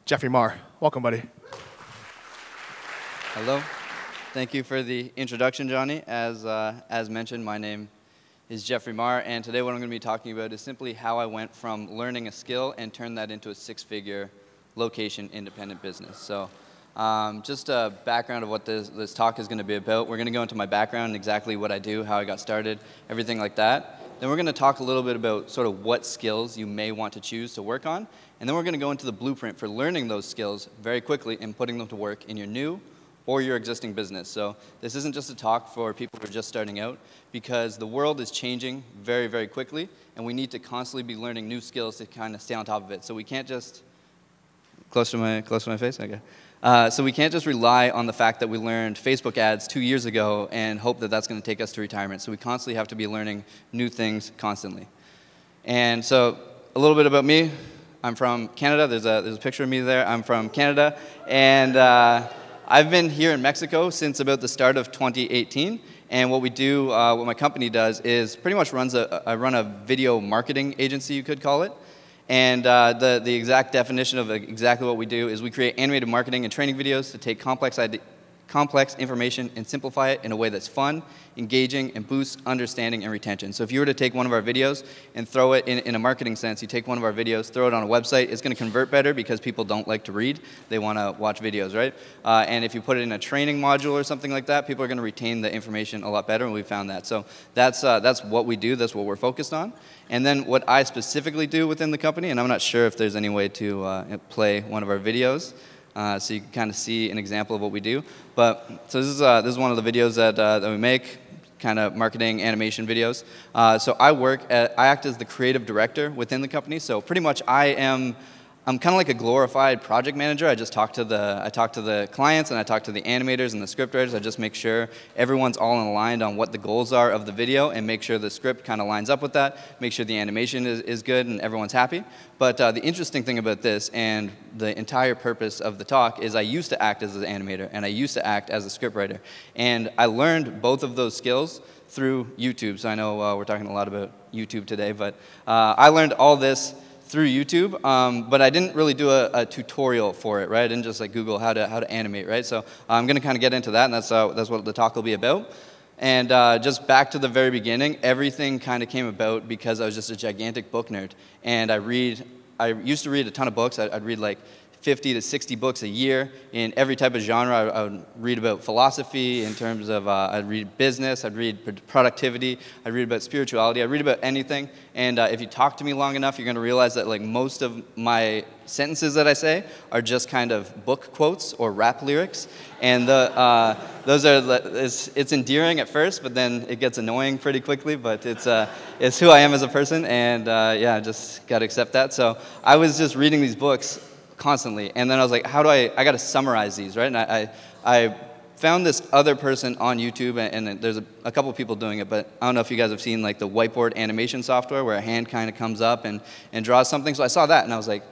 Jeffrey Marr. Welcome, buddy. Hello. Thank you for the introduction, Johnny. As mentioned, my name is Jeffrey Marr, and today what I'm going to be talking about is simply how I went from learning a skill and turned that into a six-figure location-independent business. So just a background of what this talk is going to be about. We're going to go into my background, exactly what I do, how I got started, everything like that. Then we're going to talk a little bit about sort of what skills you may want to choose to work on. And then we're going to go into the blueprint for learning those skills very quickly and putting them to work in your new or your existing business. So this isn't just a talk for people who are just starting out, because the world is changing very, very quickly, and we need to constantly be learning new skills to kind of stay on top of it. So we can't just, close to my face? Okay. So we can't just rely on the fact that we learned Facebook ads 2 years ago and hope that that's going to take us to retirement. So we constantly have to be learning new things constantly. And so a little bit about me. I'm from Canada. There's a picture of me there. I'm from Canada, and I've been here in Mexico since about the start of 2018. And what we do, what my company does, is pretty much I run a video marketing agency, you could call it. And the exact definition of exactly what we do is we create animated marketing and training videos to take complex information and simplify it in a way that's fun, engaging, and boosts understanding and retention. So if you were to take one of our videos and throw it in a marketing sense, you take one of our videos, throw it on a website, it's going to convert better because people don't like to read. They want to watch videos, right? And if you put it in a training module or something like that, people are going to retain the information a lot better, and we found that. So that's what we do. That's what we're focused on. And then what I specifically do within the company, and I'm not sure if there's any way to play one of our videos, so you can kind of see an example of what we do. But so this is one of the videos that we make, kind of marketing animation videos. So I act as the creative director within the company. So pretty much I'm kind of like a glorified project manager. I talk to the clients, and I talk to the animators and the script writers. I just make sure everyone's all aligned on what the goals are of the video, and make sure the script kind of lines up with that, make sure the animation is good and everyone's happy. But the interesting thing about this, and the entire purpose of the talk, is I used to act as an animator, and I used to act as a script writer. And I learned both of those skills through YouTube. So I know we're talking a lot about YouTube today, but I learned all this through YouTube, but I didn't really do a tutorial for it, right? I didn't just like Google how to animate, right? So I'm going to kind of get into that, and that's what the talk will be about. And just back to the very beginning, everything kind of came about because I was just a gigantic book nerd, and I used to read a ton of books. I'd read like 50 to 60 books a year in every type of genre. I would read about philosophy in terms of, I'd read business, I'd read productivity, I'd read about spirituality, I'd read about anything. And if you talk to me long enough, you're going to realize that like most of my sentences that I say are just kind of book quotes or rap lyrics. And those are, it's endearing at first, but then it gets annoying pretty quickly. But it's who I am as a person, and yeah, I just got to accept that. So I was just reading these books constantly, and then I was like, I got to summarize these, right? And I found this other person on YouTube, and there's a couple people doing it, but I don't know if you guys have seen like the whiteboard animation software where a hand kind of comes up and draws something. So I saw that, and I was like,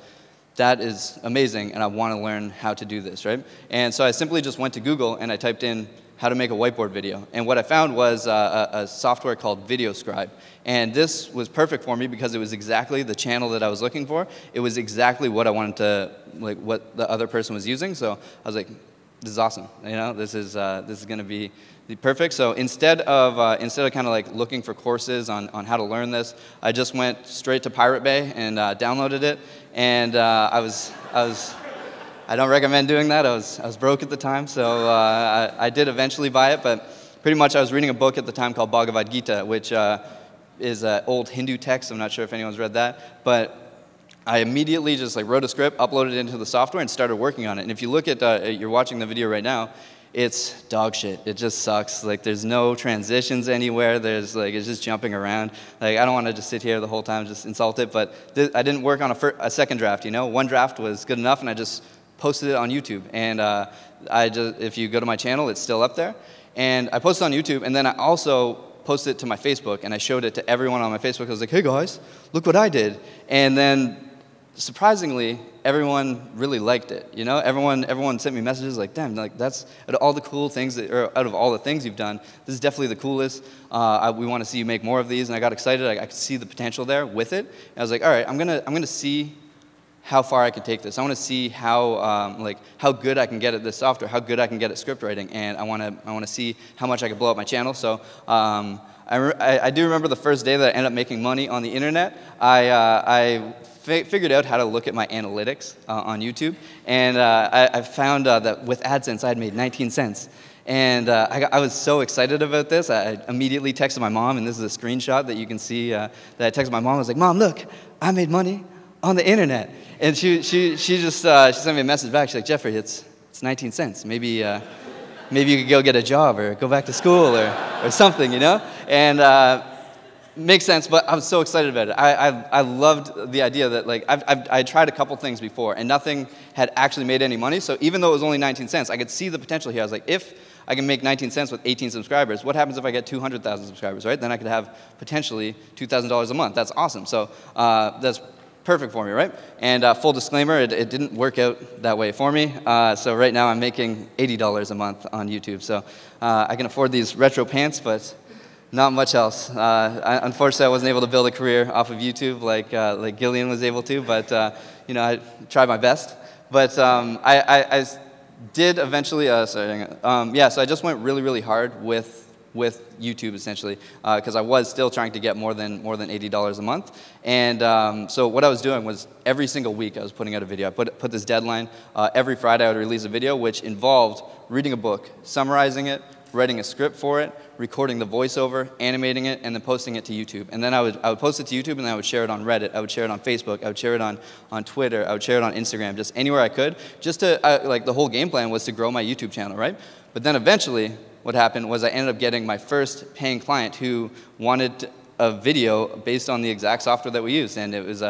that is amazing, and I want to learn how to do this, right? And so I simply just went to Google, and I typed in how to make a whiteboard video. And what I found was a software called Scribe. And this was perfect for me because it was exactly the channel that I was looking for. It was exactly what I wanted to, like what the other person was using. So I was like, this is awesome. You know, this is going to be perfect. So instead of kind of like looking for courses on how to learn this, I just went straight to Pirate Bay and downloaded it. And I don't recommend doing that. I was broke at the time, so I did eventually buy it. But pretty much I was reading a book at the time called Bhagavad Gita, which is an old Hindu text. I'm not sure if anyone's read that. But I immediately just like wrote a script, uploaded it into the software, and started working on it. And if you look at, you're watching the video right now, it's dog shit. It just sucks. Like there's no transitions anywhere. It's just jumping around. Like I don't want to just sit here the whole time and just insult it. But I didn't work on a second draft. You know, one draft was good enough, and I just posted it on YouTube. And if you go to my channel, it's still up there. And I posted on YouTube, and then I also posted it to my Facebook, and I showed it to everyone on my Facebook. I was like, hey guys, look what I did. And then surprisingly, everyone really liked it. You know, everyone sent me messages like, damn, like that's out of all the cool things out of all the things you've done, this is definitely the coolest. We want to see you make more of these. And I got excited. I could see the potential there with it. And I was like, all right, I'm gonna see how far I can take this. I want to see how good I can get at this software, how good I can get at script writing, and I want to see how much I can blow up my channel. So I do remember the first day that I ended up making money on the internet. I figured out how to look at my analytics on YouTube, and I found that with AdSense I had made 19 cents. And I was so excited about this. I immediately texted my mom, and this is a screenshot that you can see that I texted my mom. I was like, "Mom, look, I made money on the internet." And she just sent me a message back. She's like, "Jeffrey, it's 19 cents. Maybe you could go get a job or go back to school or something, you know?" And makes sense, but I was so excited about it. I loved the idea that, like, I tried a couple things before, and nothing had actually made any money. So even though it was only 19 cents, I could see the potential here. I was like, if I can make 19 cents with 18 subscribers, what happens if I get 200,000 subscribers, right? Then I could have potentially $2,000 a month. That's awesome. So that's perfect for me, right? And full disclaimer, it didn't work out that way for me. So right now I'm making $80 a month on YouTube. So I can afford these retro pants, but not much else. Unfortunately, I wasn't able to build a career off of YouTube like Gillian was able to, but you know, I tried my best. But I did eventually, so I just went really, really hard with YouTube essentially, because I was still trying to get more than $80 a month. And so what I was doing was every single week I was putting out a video. I put this deadline. Every Friday I would release a video which involved reading a book, summarizing it, writing a script for it, recording the voiceover, animating it, and then posting it to YouTube. And then I would post it to YouTube, and then I would share it on Reddit, I would share it on Facebook, I would share it on Twitter, I would share it on Instagram, just anywhere I could. Just to, like, the whole game plan was to grow my YouTube channel, right? But then eventually, what happened was I ended up getting my first paying client who wanted a video based on the exact software that we used. And it was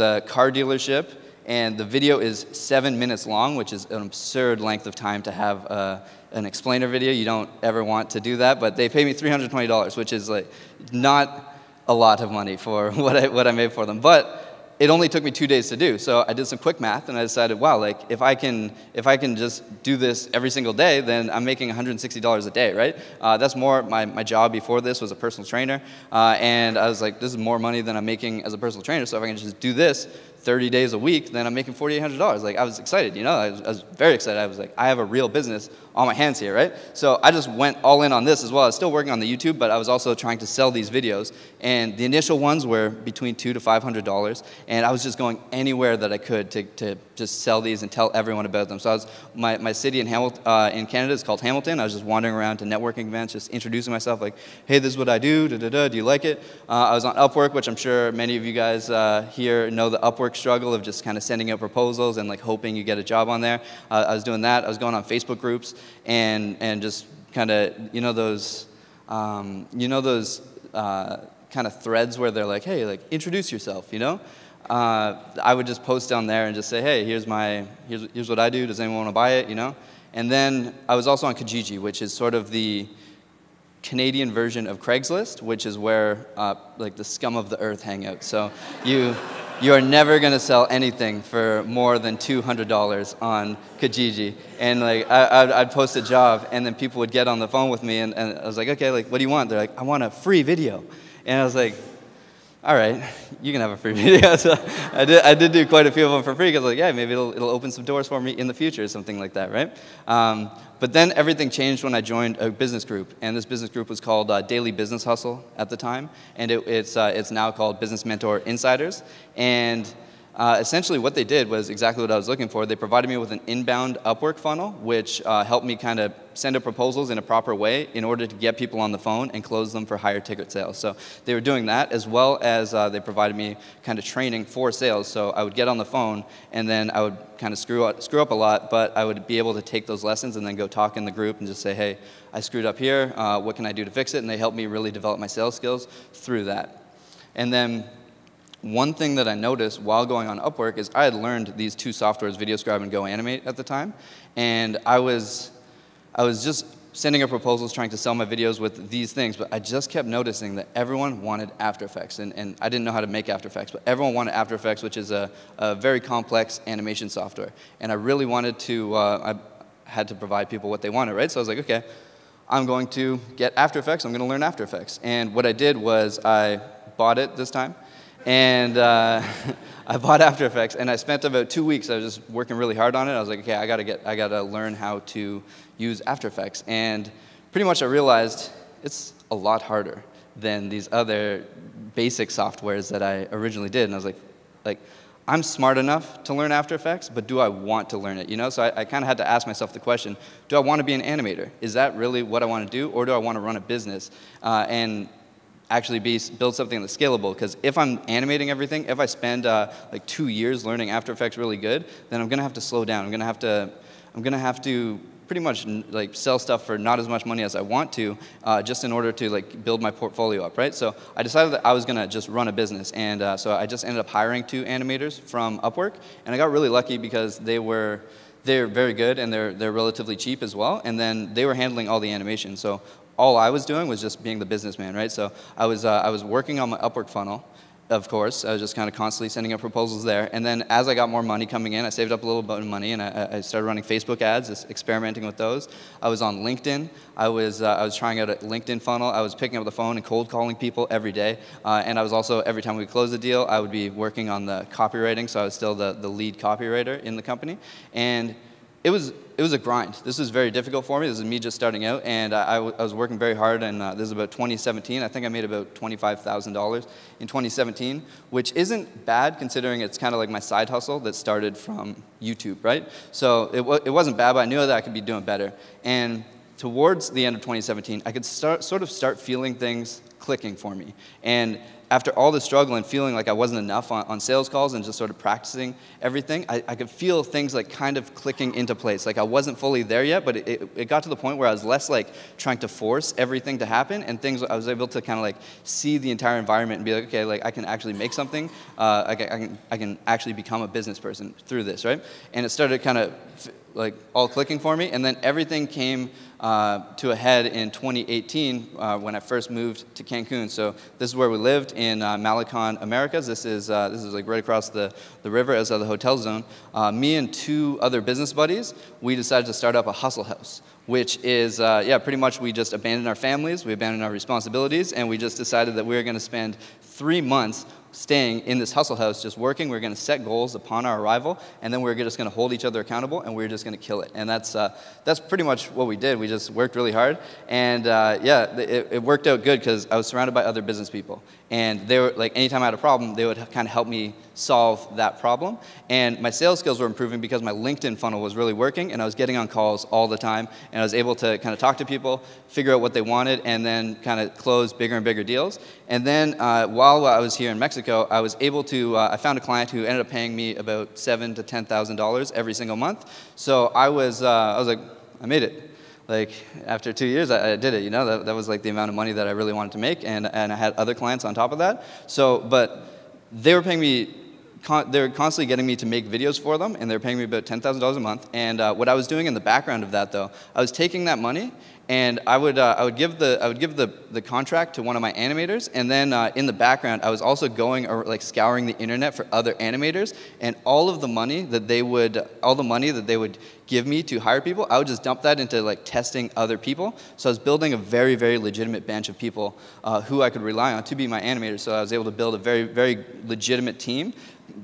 a car dealership, and the video is 7 minutes long, which is an absurd length of time to have an explainer video. You don't ever want to do that, but they paid me $320, which is like not a lot of money for what I made for them. But it only took me 2 days to do. So I did some quick math, and I decided, wow, like if I can just do this every single day, then I'm making $160 a day, right? That's more. My job before this was a personal trainer, and I was like, this is more money than I'm making as a personal trainer. So if I can just do this 30 days a week, then I'm making $4,800. Like, I was excited, you know? I was very excited. I was like, I have a real business on my hands here, right? So I just went all in on this as well. I was still working on the YouTube, but I was also trying to sell these videos. And the initial ones were between $200 to $500, and I was just going anywhere that I could to just sell these and tell everyone about them. So my city in Canada is called Hamilton. I was just wandering around to networking events, just introducing myself, like, hey, this is what I do, do you like it? I was on Upwork, which I'm sure many of you guys here know the Upwork struggle of just kind of sending out proposals and like hoping you get a job on there. I was doing that. I was going on Facebook groups and just kind of, you know those kind of threads where they're like, hey, like, introduce yourself, you know? I would just post down there and just say, hey, here's what I do. Does anyone want to buy it, you know? And then I was also on Kijiji, which is sort of the Canadian version of Craigslist, which is where like the scum of the earth hang out. So you are never going to sell anything for more than $200 on Kijiji. And like I'd post a job, and then people would get on the phone with me, and I was like, okay, like, what do you want? They're like, I want a free video. And I was like, all right, you can have a free video. So I did do quite a few of them for free, because like, yeah, maybe it'll open some doors for me in the future or something like that, right? But then everything changed when I joined a business group, and this business group was called Daily Business Hustle at the time, and it's now called Business Mentor Insiders. And essentially what they did was exactly what I was looking for. They provided me with an inbound Upwork funnel, which helped me kind of send out proposals in a proper way in order to get people on the phone and close them for higher ticket sales. So they were doing that, as well as they provided me kind of training for sales. So I would get on the phone, and then I would kind of screw up a lot, but I would be able to take those lessons and then go talk in the group and just say, hey, I screwed up here. What can I do to fix it? And they helped me really develop my sales skills through that. And then one thing that I noticed while going on Upwork is I had learned these two softwares, VideoScribe and GoAnimate, at the time, and I was just sending out proposals, trying to sell my videos with these things, but I just kept noticing that everyone wanted After Effects, and I didn't know how to make After Effects, but everyone wanted After Effects, which is a very complex animation software, and I really wanted to, I had to provide people what they wanted, right? So I was like, okay, I'm going to get After Effects, I'm going to learn After Effects, and what I did was I bought it this time, And I bought After Effects, and I spent about 2 weeks. I was just working really hard on it. I was like, okay, I gotta learn how to use After Effects. And pretty much I realized it's a lot harder than these other basic softwares that I originally did. And I was like, I'm smart enough to learn After Effects, but do I want to learn it? You know, so I kind of had to ask myself the question: do I want to be an animator? Is that really what I want to do, or do I want to run a business and actually build something that's scalable? Because if I'm animating everything, if I spend like 2 years learning After Effects really good, then I'm gonna have to slow down. I'm gonna have to pretty much like sell stuff for not as much money as I want to, just in order to like build my portfolio up, right? So I decided that I was gonna just run a business, and so I just ended up hiring 2 animators from Upwork, and I got really lucky because they're very good, and they're relatively cheap as well, and then they were handling all the animation. So all I was doing was just being the businessman, right? So I was working on my Upwork funnel. Of course, I was just kind of constantly sending out proposals there. And then as I got more money coming in, I saved up a little bit of money, and I started running Facebook ads, just experimenting with those. I was on LinkedIn. I was trying out a LinkedIn funnel. I was picking up the phone and cold calling people every day. And I was also, every time we closed a deal, I would be working on the copywriting, so I was still the lead copywriter in the company. And it was a grind. This was very difficult for me. This is me just starting out, and I was working very hard, and this is about 2017. I think I made about $25,000 in 2017, which isn't bad considering it's kind of like my side hustle that started from YouTube, right? So it wasn't bad, but I knew that I could be doing better. And towards the end of 2017, I could sort of start feeling things clicking for me. And after all the struggle and feeling like I wasn't enough on sales calls and just sort of practicing everything, I could feel things like kind of clicking into place. Like I wasn't fully there yet, but it got to the point where I was less like trying to force everything to happen, and I was able to kind of like see the entire environment and be like, okay, like I can actually make something. I can actually become a business person through this, right? And it started kind of like all clicking for me, and then everything came to a head in 2018 when I first moved to Cancun. So this is where we lived in Malecon, Americas. This is like right across the river outside of the hotel zone. Me and 2 other business buddies, we decided to start up a hustle house, which is, pretty much we just abandoned our families, we abandoned our responsibilities, and we just decided that we were going to spend 3 months staying in this hustle house, just working. We're going to set goals upon our arrival, and then we're just going to hold each other accountable, and we're just going to kill it. And that's pretty much what we did. We just worked really hard, and it worked out good because I was surrounded by other business people, and they were like, anytime I had a problem, they would kind of help me solve that problem. And my sales skills were improving because my LinkedIn funnel was really working, and I was getting on calls all the time, and I was able to kind of talk to people, figure out what they wanted, and then kind of close bigger and bigger deals. And then while I was here in Mexico, I was able to, I found a client who ended up paying me about $7,000 to $10,000 every single month. So I was like, I made it. Like after 2 years, I did it. You know, that was like the amount of money that I really wanted to make, and I had other clients on top of that. So, but they were paying me. They were constantly getting me to make videos for them, and they were paying me about $10,000 a month. And what I was doing in the background of that, though, I was taking that money, and I would give the contract to one of my animators, and then in the background, I was also going like scouring the internet for other animators, and all the money that they would give me to hire people, I would just dump that into like testing other people. So I was building a very, very legitimate bench of people who I could rely on to be my animators. So I was able to build a very, very legitimate team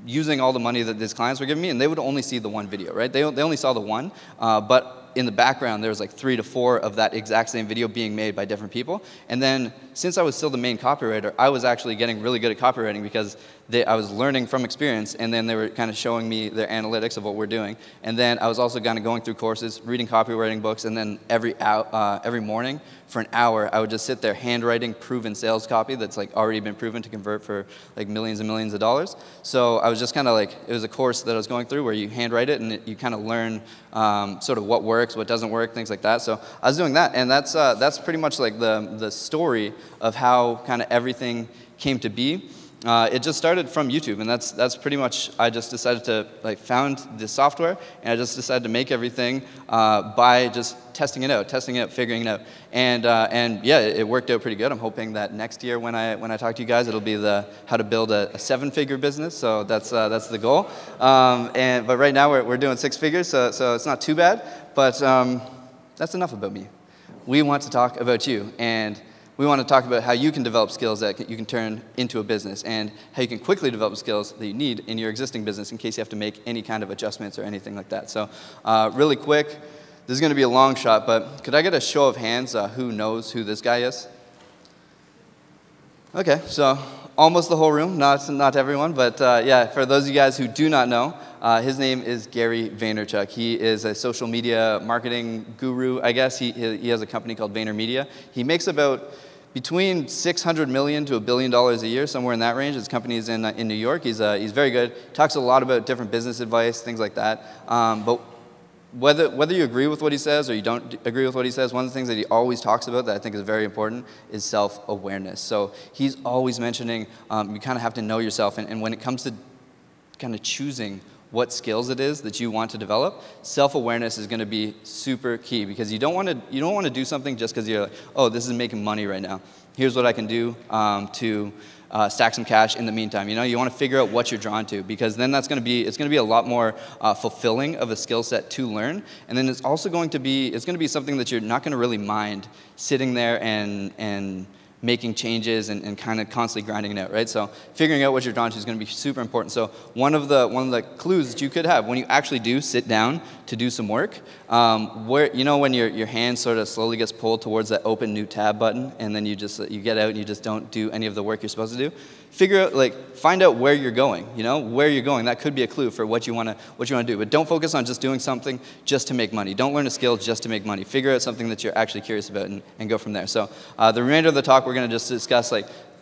using all the money that these clients were giving me, and they would only see the one video, right? They only saw the one, but in the background, there was like 3 to 4 of that exact same video being made by different people. And then, since I was still the main copywriter, I was actually getting really good at copywriting because I was learning from experience, and then they were kind of showing me their analytics of what we're doing. And then I was also kind of going through courses, reading copywriting books, and then every morning for an hour, I would just sit there handwriting proven sales copy that's like already been proven to convert for like millions and millions of dollars. So I was just kind of like, it was a course that I was going through where you handwrite it, and you kind of learn sort of what works, what doesn't work, things like that. So I was doing that, and that's pretty much like the story of how kind of everything came to be. It just started from YouTube, and that's pretty much, I just decided to, like, found the software, and I just decided to make everything by just testing it out, figuring it out. And yeah, it worked out pretty good. I'm hoping that next year when I talk to you guys, it'll be how to build a 7-figure business, so that's the goal. But right now we're doing 6 figures, so it's not too bad, but that's enough about me. We want to talk about you, and we want to talk about how you can develop skills that you can turn into a business and how you can quickly develop skills that you need in your existing business in case you have to make any kind of adjustments or anything like that. So really quick, this is going to be a long shot, but could I get a show of hands who knows who this guy is? Okay, so almost the whole room, not everyone, but yeah, for those of you guys who do not know, his name is Gary Vaynerchuk. He is a social media marketing guru, I guess. He has a company called VaynerMedia. He makes about between $600 million to $1 billion a year, somewhere in that range. His company is in New York. He's very good. Talks a lot about different business advice, things like that. But whether you agree with what he says or you don't agree with what he says, one of the things that he always talks about that I think is very important is self-awareness. So he's always mentioning you kind of have to know yourself, and when it comes to kind of choosing what skills it is that you want to develop, self-awareness is going to be super key, because you don't want to do something just because you're like, oh, this is making money right now. Here's what I can do to stack some cash in the meantime. You want to figure out what you're drawn to, because then it's going to be a lot more fulfilling of a skill set to learn. And then it's also going to be something that you're not going to really mind sitting there and making changes and kind of constantly grinding it out, right? So figuring out what you're drawn to is going to be super important. So one of the clues that you could have when you actually do sit down to do some work, when your hand sort of slowly gets pulled towards that open new tab button, and then you get out and you just don't do any of the work you're supposed to do. Find out where you're going. Where you're going. That could be a clue for what you want to do. But don't focus on just doing something just to make money. Don't learn a skill just to make money. Figure out something that you're actually curious about and go from there. So the remainder of the talk, we're going to just discuss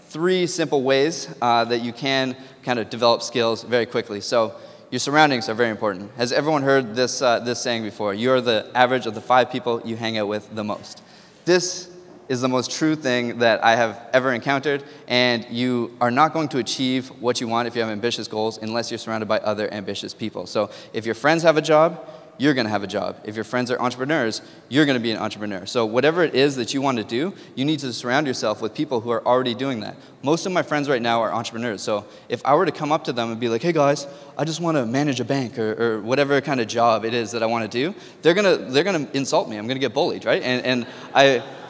3 simple ways that you can kind of develop skills very quickly. So your surroundings are very important. Has everyone heard this saying before? You're the average of the 5 people you hang out with the most. This is the most true thing that I have ever encountered, and you are not going to achieve what you want if you have ambitious goals unless you're surrounded by other ambitious people. So if your friends have a job, you're going to have a job. If your friends are entrepreneurs, you're going to be an entrepreneur. So whatever it is that you want to do, you need to surround yourself with people who are already doing that. Most of my friends right now are entrepreneurs. So if I were to come up to them and be like, hey guys, I just want to manage a bank or whatever kind of job it is that I want to do, they're going to insult me. I'm going to get bullied, right? And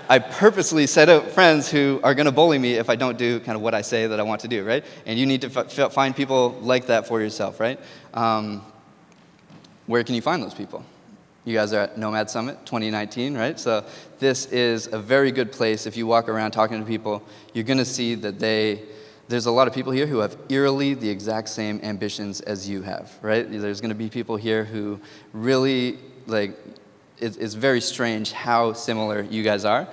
I purposely set out friends who are going to bully me if I don't do kind of what I say that I want to do, right? And you need to find people like that for yourself, right? Where can you find those people? You guys are at Nomad Summit 2019, right? So this is a very good place. If you walk around talking to people, you're going to see that there's a lot of people here who have eerily the exact same ambitions as you have, right? There's going to be people here who really, it's very strange how similar you guys are.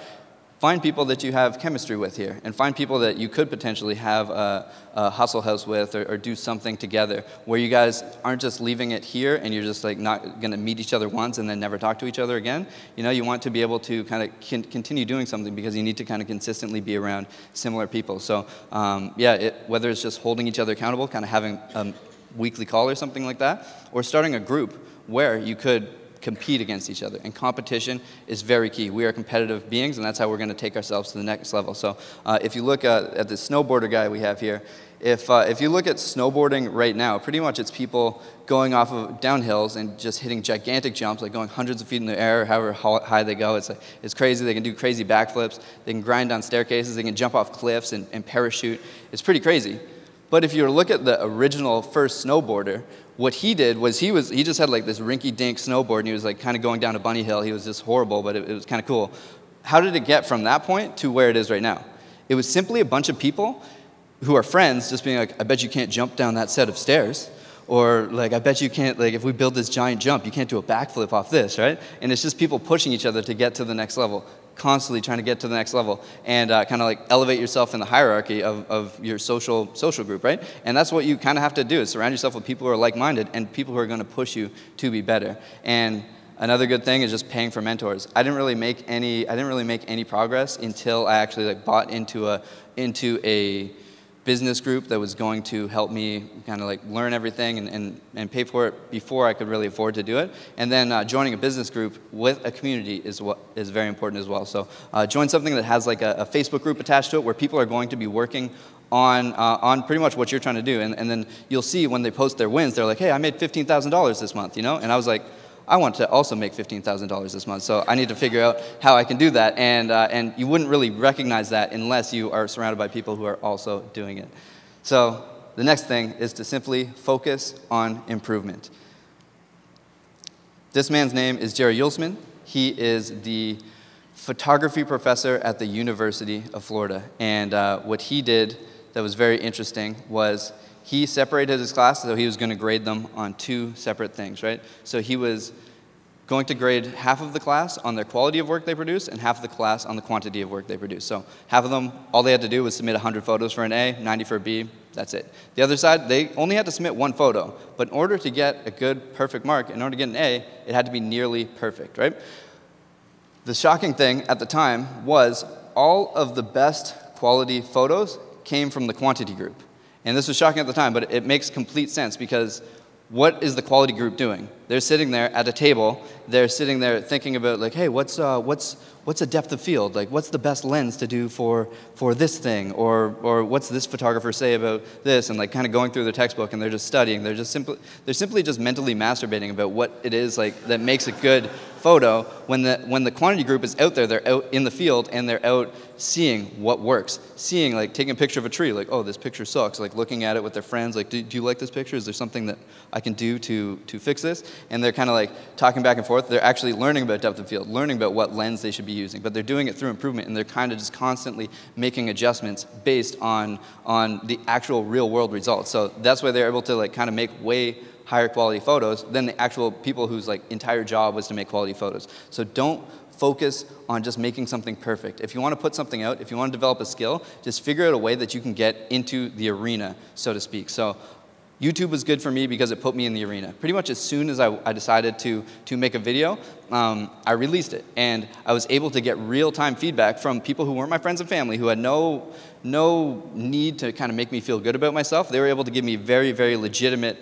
Find people that you have chemistry with here, and find people that you could potentially have a hustle house with or do something together where you guys aren't just leaving it here and you're just not going to meet each other once and then never talk to each other again. You want to be able to kind of continue doing something because you need to kind of consistently be around similar people. So whether it's just holding each other accountable, kind of having a weekly call or something like that, or starting a group where you could compete against each other. And competition is very key. We are competitive beings, and that's how we're going to take ourselves to the next level. So if you look at the snowboarder guy we have here, if you look at snowboarding right now, pretty much it's people going off of downhills and just hitting gigantic jumps, going hundreds of feet in the air, however high they go. It's crazy. They can do crazy backflips. They can grind down staircases. They can jump off cliffs and parachute. It's pretty crazy. But if you look at the original first snowboarder, what he did was he just had this rinky-dink snowboard, and he was kind of going down a bunny hill. He was just horrible, but it was kind of cool. How did it get from that point to where it is right now? It was simply a bunch of people who are friends just being I bet you can't jump down that set of stairs. Or I bet you can't, if we build this giant jump, you can't do a backflip off this, right? And it's just people pushing each other to get to the next level, constantly trying to get to the next level and kind of elevate yourself in the hierarchy of your social group, right? And that's what you kind of have to do, is surround yourself with people who are like-minded and people who are going to push you to be better. And another good thing is just paying for mentors. I didn't really make any progress until I actually bought into a business group that was going to help me kind of learn everything and pay for it before I could really afford to do it. And then joining a business group with a community is very important as well. So join something that has a Facebook group attached to it where people are going to be working on pretty much what you're trying to do. And then you'll see when they post their wins, they're like, hey, I made $15,000 this month, And I was like, I want to also make $15,000 this month, so I need to figure out how I can do that. And you wouldn't really recognize that unless you are surrounded by people who are also doing it. So the next thing is to simply focus on improvement. This man's name is Jerry Yulsman. He is the photography professor at the University of Florida. And what he did that was very interesting was he separated his class, so he was going to grade them on two separate things, right? So he was going to grade half of the class on their quality of work they produce and half of the class on the quantity of work they produce. So half of them, all they had to do was submit 100 photos for an A, 90 for a B, that's it. The other side, they only had to submit one photo, but in order to get a good, perfect mark, in order to get an A, it had to be nearly perfect, right? The shocking thing at the time was all of the best quality photos came from the quantity group. And this was shocking at the time, but it makes complete sense because what is the quality group doing? They're sitting there at a table. They're sitting there thinking about, like, hey, what's a depth of field? Like, what's the best lens to do for this thing? Or what's this photographer say about this? And like kind of going through their textbook, and they're just studying. They're simply just mentally masturbating about what it is like that makes a good photo. When the quantity group is out there, they're out in the field and they're out seeing what works. Seeing, like, taking a picture of a tree, like, oh, this picture sucks. Like looking at it with their friends, like, do you like this picture? Is there something that I can do to fix this? And they're kind of like talking back and forth. They're actually learning about depth of field, learning about what lens they should be using, but they're doing it through improvement, and they're kind of just constantly making adjustments based on the actual real world results. So that's why they're able to like kind of make way higher quality photos than the actual people whose like entire job was to make quality photos. So don't focus on just making something perfect. If you want to put something out, if you want to develop a skill, just figure out a way that you can get into the arena, so to speak. So YouTube was good for me because it put me in the arena. Pretty much as soon as I decided to make a video, I released it. And I was able to get real-time feedback from people who weren't my friends and family, who had no need to kind of make me feel good about myself. They were able to give me very, very legitimate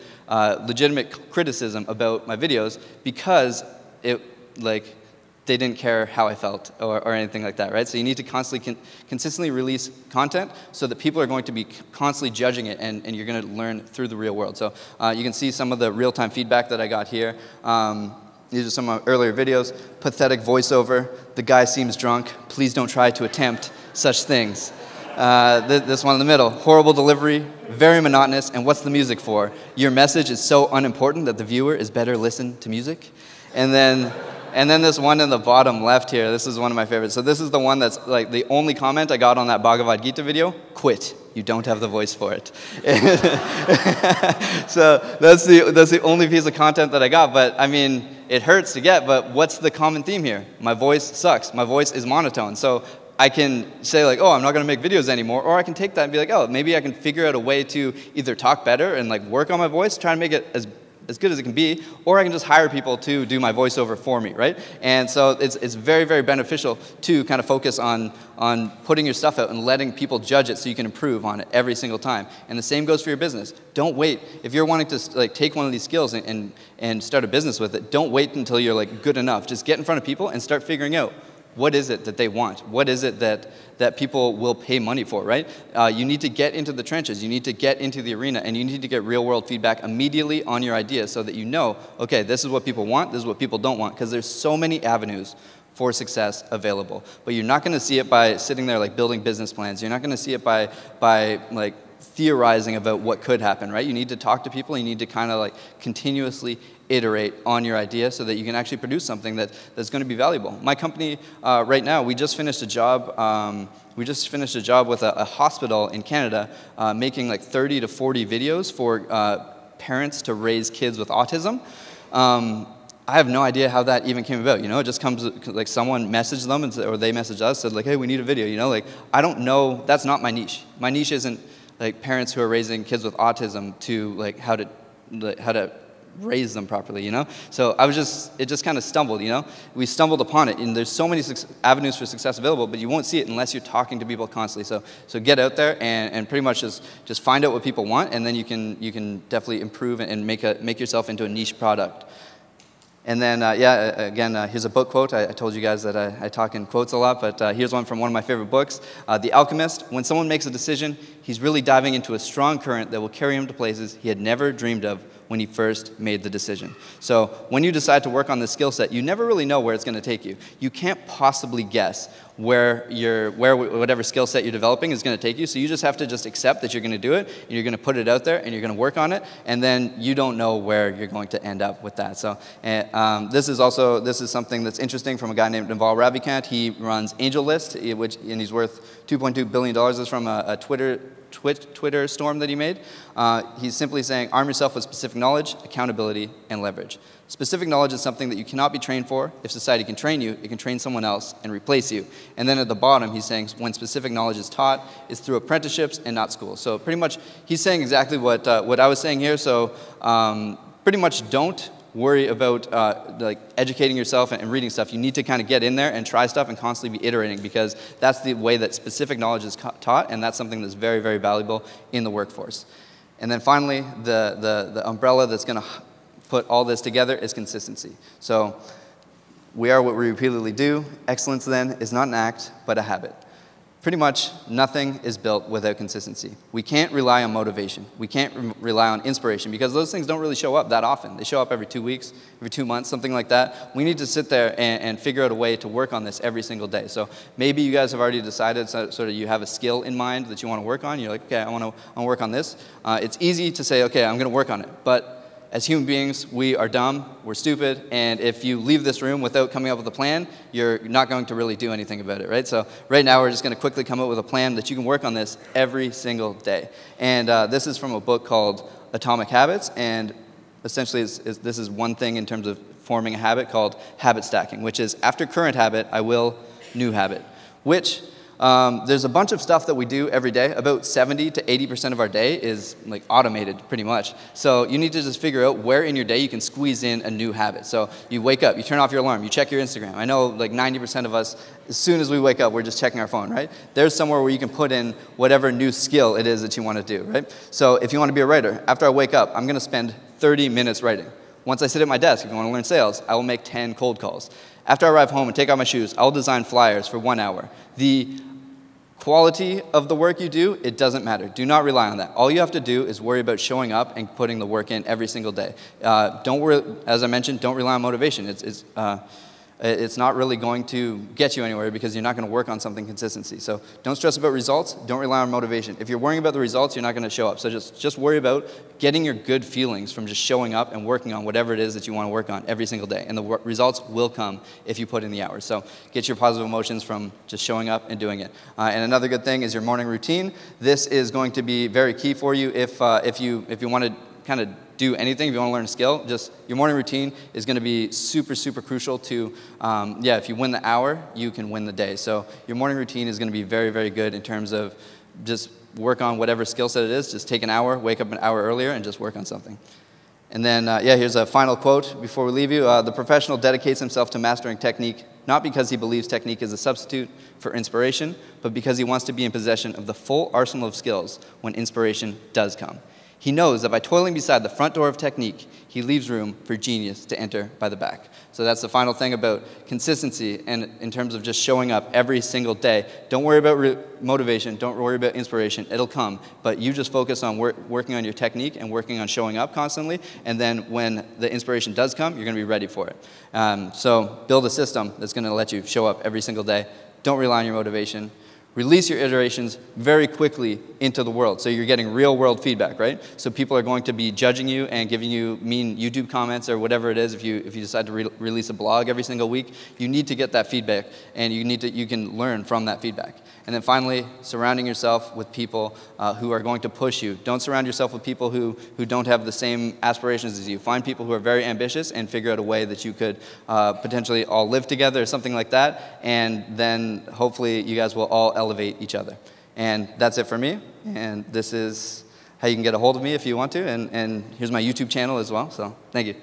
criticism about my videos because they didn't care how I felt or anything like that, right? So you need to consistently release content so that people are going to be constantly judging it, and you're going to learn through the real world. So you can see some of the real-time feedback that I got here. These are some of my earlier videos. Pathetic voiceover. The guy seems drunk. Please don't try to attempt such things. This one in the middle. Horrible delivery. Very monotonous. And what's the music for? Your message is so unimportant that the viewer is better listen to music. And then this one in the bottom left here, this is one of my favorites. So this is the one that's like the only comment I got on that Bhagavad Gita video. Quit. You don't have the voice for it. So that's the only piece of content that I got. But I mean, it hurts to get, but what's the common theme here? My voice sucks. My voice is monotone. So I can say like, oh, I'm not going to make videos anymore, or I can take that and be like, oh, maybe I can figure out a way to either talk better and like work on my voice, try and make it as good as it can be, or I can just hire people to do my voiceover for me, right? And so it's very, very beneficial to kind of focus on putting your stuff out and letting people judge it so you can improve on it every single time. And the same goes for your business. Don't wait. If you're wanting to like take one of these skills and start a business with it, don't wait until you're like good enough. Just get in front of people and start figuring out what is it that they want? What is it that people will pay money for, right? You need to get into the trenches. You need to get into the arena, and you need to get real-world feedback immediately on your idea so that you know, okay, this is what people want, this is what people don't want, because there's so many avenues for success available. But you're not going to see it by sitting there like building business plans. You're not going to see it by like theorizing about what could happen, right? You need to talk to people. You need to kind of like continuously iterate on your idea so that you can actually produce something that's going to be valuable. My company right now, we just finished a job. With a hospital in Canada, making like 30 to 40 videos for parents to raise kids with autism. I have no idea how that even came about. You know, it just comes like someone messaged them or they messaged us, said like, hey, we need a video. You know, like I don't know. That's not my niche. My niche isn't like parents who are raising kids with autism to like how to raise them properly, you know? So it just kind of stumbled, you know? We stumbled upon it, and there's so many avenues for success available, but you won't see it unless you're talking to people constantly. So get out there and pretty much just find out what people want, and then you can definitely improve and make yourself into a niche product. And then, again, here's a book quote. I told you guys that I talk in quotes a lot, but here's one from one of my favorite books, The Alchemist. When someone makes a decision, he's really diving into a strong current that will carry him to places he had never dreamed of when he first made the decision. So when you decide to work on this skill set, you never really know where it's going to take you. You can't possibly guess where whatever skill set you're developing is going to take you. So you just have to just accept that you're going to do it, and you're going to put it out there, and you're going to work on it, and then you don't know where you're going to end up with that. So this is something that's interesting from a guy named Ravi Kent. He runs AngelList, and he's worth $2.2 billion. This is from a Twitter storm that he made. He's simply saying, arm yourself with specific knowledge, accountability, and leverage. Specific knowledge is something that you cannot be trained for. If society can train you, it can train someone else and replace you. And then at the bottom, he's saying when specific knowledge is taught, it's through apprenticeships and not school. So pretty much, he's saying exactly what I was saying here. So pretty much don't worry about like educating yourself and reading stuff. You need to kind of get in there and try stuff and constantly be iterating, because that's the way that specific knowledge is taught, and that's something that's very, very valuable in the workforce. And then finally, the umbrella that's going to put all this together is consistency. So we are what we repeatedly do. Excellence then is not an act, but a habit. Pretty much nothing is built without consistency. We can't rely on motivation. We can't rely on inspiration, because those things don't really show up that often. They show up every 2 weeks, every 2 months, something like that. We need to sit there and figure out a way to work on this every single day. So maybe you guys have already decided, sort of you have a skill in mind that you want to work on. You're like, okay, I want to work on this. It's easy to say, okay, I'm going to work on it. But as human beings, we are dumb, we're stupid, and if you leave this room without coming up with a plan, you're not going to really do anything about it, right? So right now, we're just going to quickly come up with a plan that you can work on this every single day. And this is from a book called Atomic Habits, and essentially this is one thing in terms of forming a habit called habit stacking, which is after current habit, I will new habit, which there's a bunch of stuff that we do every day. About 70 to 80% of our day is like automated pretty much. So you need to just figure out where in your day you can squeeze in a new habit. So you wake up, you turn off your alarm, you check your Instagram. I know like 90% of us, as soon as we wake up, we're just checking our phone, right? There's somewhere where you can put in whatever new skill it is that you want to do, right? So if you want to be a writer, after I wake up, I'm going to spend 30 minutes writing. Once I sit at my desk, if you want to learn sales, I will make 10 cold calls. After I arrive home and take out my shoes, I'll design flyers for 1 hour. The quality of the work you do, it doesn't matter. Do not rely on that. All you have to do is worry about showing up and putting the work in every single day. Don't worry, as I mentioned, don't rely on motivation. It's not really going to get you anywhere, because you're not going to work on something consistency. So don't stress about results. Don't rely on motivation. If you're worrying about the results, you're not going to show up. So just worry about getting your good feelings from just showing up and working on whatever it is that you want to work on every single day. And the results will come if you put in the hours. So get your positive emotions from just showing up and doing it. And another good thing is your morning routine. This is going to be very key for you if you want to kind of do anything, if you want to learn a skill, just your morning routine is going to be super, super crucial to, if you win the hour, you can win the day. So your morning routine is going to be very, very good in terms of just work on whatever skill set it is. Just take an hour, wake up an hour earlier, and just work on something. And then, here's a final quote before we leave you. The professional dedicates himself to mastering technique, not because he believes technique is a substitute for inspiration, but because he wants to be in possession of the full arsenal of skills when inspiration does come. He knows that by toiling beside the front door of technique, he leaves room for genius to enter by the back. So that's the final thing about consistency, and in terms of just showing up every single day. Don't worry about motivation. Don't worry about inspiration. It'll come. But you just focus on working on your technique and working on showing up constantly, and then when the inspiration does come, you're going to be ready for it. So build a system that's going to let you show up every single day. Don't rely on your motivation. Release your iterations very quickly into the world, so you're getting real-world feedback, right? So people are going to be judging you and giving you mean YouTube comments or whatever it is. If you decide to release a blog every single week, you need to get that feedback, and you can learn from that feedback. And then finally, surrounding yourself with people who are going to push you. Don't surround yourself with people who don't have the same aspirations as you. Find people who are very ambitious and figure out a way that you could potentially all live together or something like that, and then hopefully you guys will all elevate each other. And that's it for me, and this is how you can get a hold of me if you want to, and here's my YouTube channel as well, so thank you.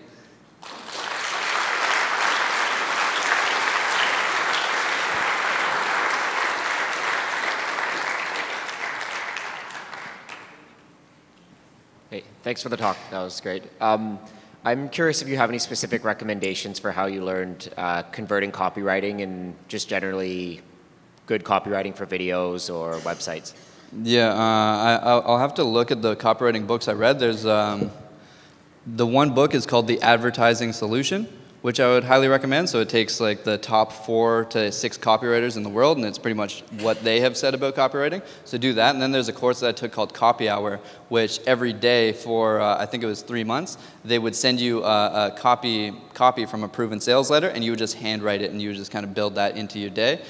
Hey, thanks for the talk. That was great. I'm curious if you have any specific recommendations for how you learned converting copywriting and just generally good copywriting for videos or websites. Yeah, I'll have to look at the copywriting books I read. There's The one book is called The Advertising Solution, which I would highly recommend. So it takes like the top 4 to 6 copywriters in the world, and it's pretty much what they have said about copywriting. So do that. And then there's a course that I took called Copy Hour, which every day for, I think it was 3 months, they would send you a copy from a proven sales letter, and you would just handwrite it, and you would just kind of build that into your day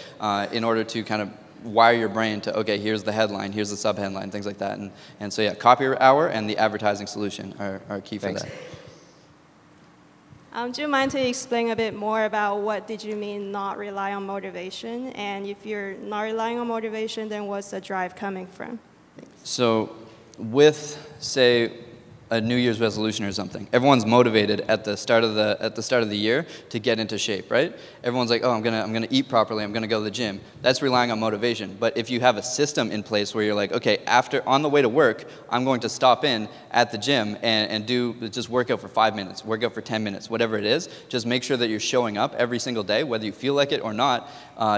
in order to kind of wire your brain to, okay, here's the headline, here's the subheadline, things like that. And so yeah, Copy Hour and The Advertising Solution are key for that. Do you mind to explain a bit more about what did you mean not rely on motivation? And if you're not relying on motivation, then what's the drive coming from? So with, say, a New Year's resolution or something, everyone's motivated at the start of the year to get into shape, right? Everyone's like, oh, I'm gonna eat properly, I'm gonna go to the gym. That's relying on motivation. But if you have a system in place where you're like, okay, on the way to work, I'm going to stop in at the gym and just work out for 5 minutes, work out for 10 minutes, whatever it is. Just make sure that you're showing up every single day, whether you feel like it or not.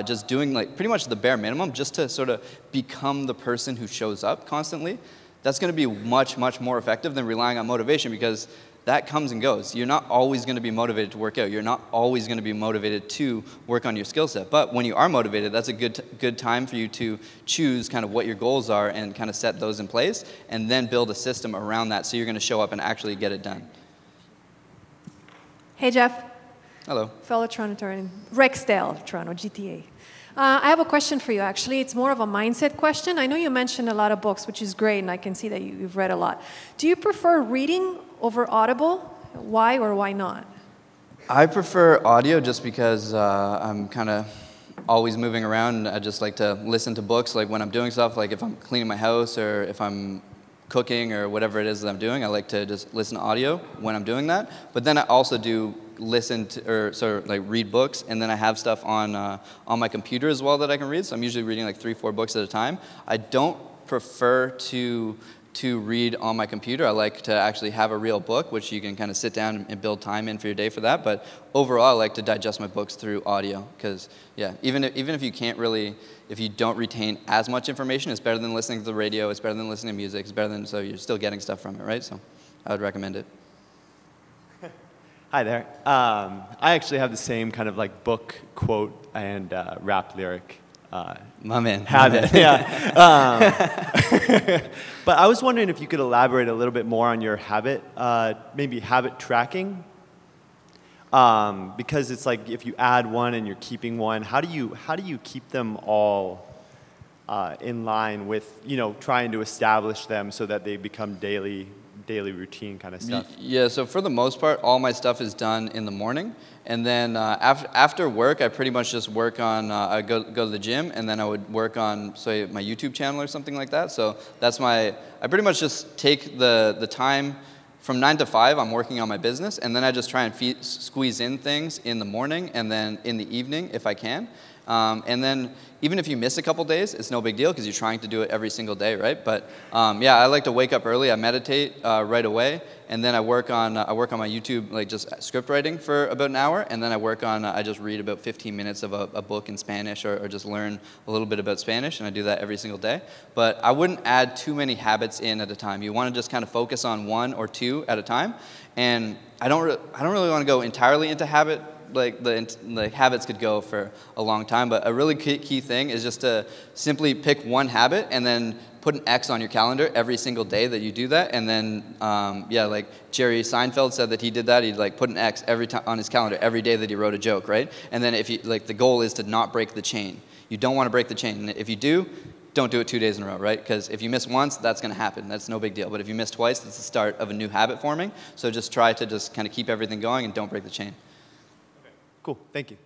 Just doing like pretty much the bare minimum, just to sort of become the person who shows up constantly. That's going to be much, much more effective than relying on motivation, because that comes and goes. You're not always going to be motivated to work out. You're not always going to be motivated to work on your skill set. But when you are motivated, that's a good time for you to choose kind of what your goals are and kind of set those in place, and then build a system around that so you're going to show up and actually get it done. Hey, Jeff. Hello. Fellow Torontoan, Rexdale, Toronto, GTA. I have a question for you, actually. It's more of a mindset question. I know you mentioned a lot of books, which is great, and I can see that you've read a lot. Do you prefer reading over Audible? Why or why not? I prefer audio just because I'm kind of always moving around, and I just like to listen to books like when I'm doing stuff, like if I'm cleaning my house or if I'm cooking or whatever it is that I'm doing. I like to just listen to audio when I'm doing that. But then I also do listen to, or sort of like read books, and then I have stuff on my computer as well that I can read. So I'm usually reading like 3-4 books at a time. I don't prefer to read on my computer. I like to actually have a real book, which you can kind of sit down and build time in for your day for that. But overall, I like to digest my books through audio, because yeah, even if you can't really, if you don't retain as much information, it's better than listening to the radio. It's better than listening to music. It's better than, so you're still getting stuff from it, right? So I would recommend it. Hi there. I actually have the same kind of like book quote and rap lyric. My man. Habit, yeah. But I was wondering if you could elaborate a little bit more on your habit, maybe habit tracking. Because it's like if you add one and you're keeping one, how do you keep them all in line with, you know, trying to establish them so that they become daily routine kind of stuff? Yeah, so for the most part, all my stuff is done in the morning. And then after work, I pretty much just work on, I go to the gym, and then I would work on, say, my YouTube channel or something like that. So that's I pretty much just take the time from 9 to 5, I'm working on my business, and then I just try and squeeze in things in the morning and then in the evening if I can. And then even if you miss a couple days, it's no big deal because you're trying to do it every single day, right? But yeah, I like to wake up early. I meditate right away, and then I work on my YouTube, like just script writing for about an hour, and then I work on I just read about 15 minutes of a book in Spanish, or just learn a little bit about Spanish, and I do that every single day. But I wouldn't add too many habits in at a time. You want to just kind of focus on 1 or 2 at a time. And I don't really want to go entirely into habit. Like the habits could go for a long time, but a really key thing is just to simply pick one habit and then put an X on your calendar every single day that you do that. And then yeah, like Jerry Seinfeld said that he did that. He'd like put an X every time on his calendar every day that he wrote a joke, right? And then if you like, the goal is to not break the chain. You don't want to break the chain. And if you do, don't do it 2 days in a row, right? Because if you miss once, that's going to happen. That's no big deal. But if you miss twice, that's the start of a new habit forming. So just try to just kind of keep everything going and don't break the chain. Cool, thank you.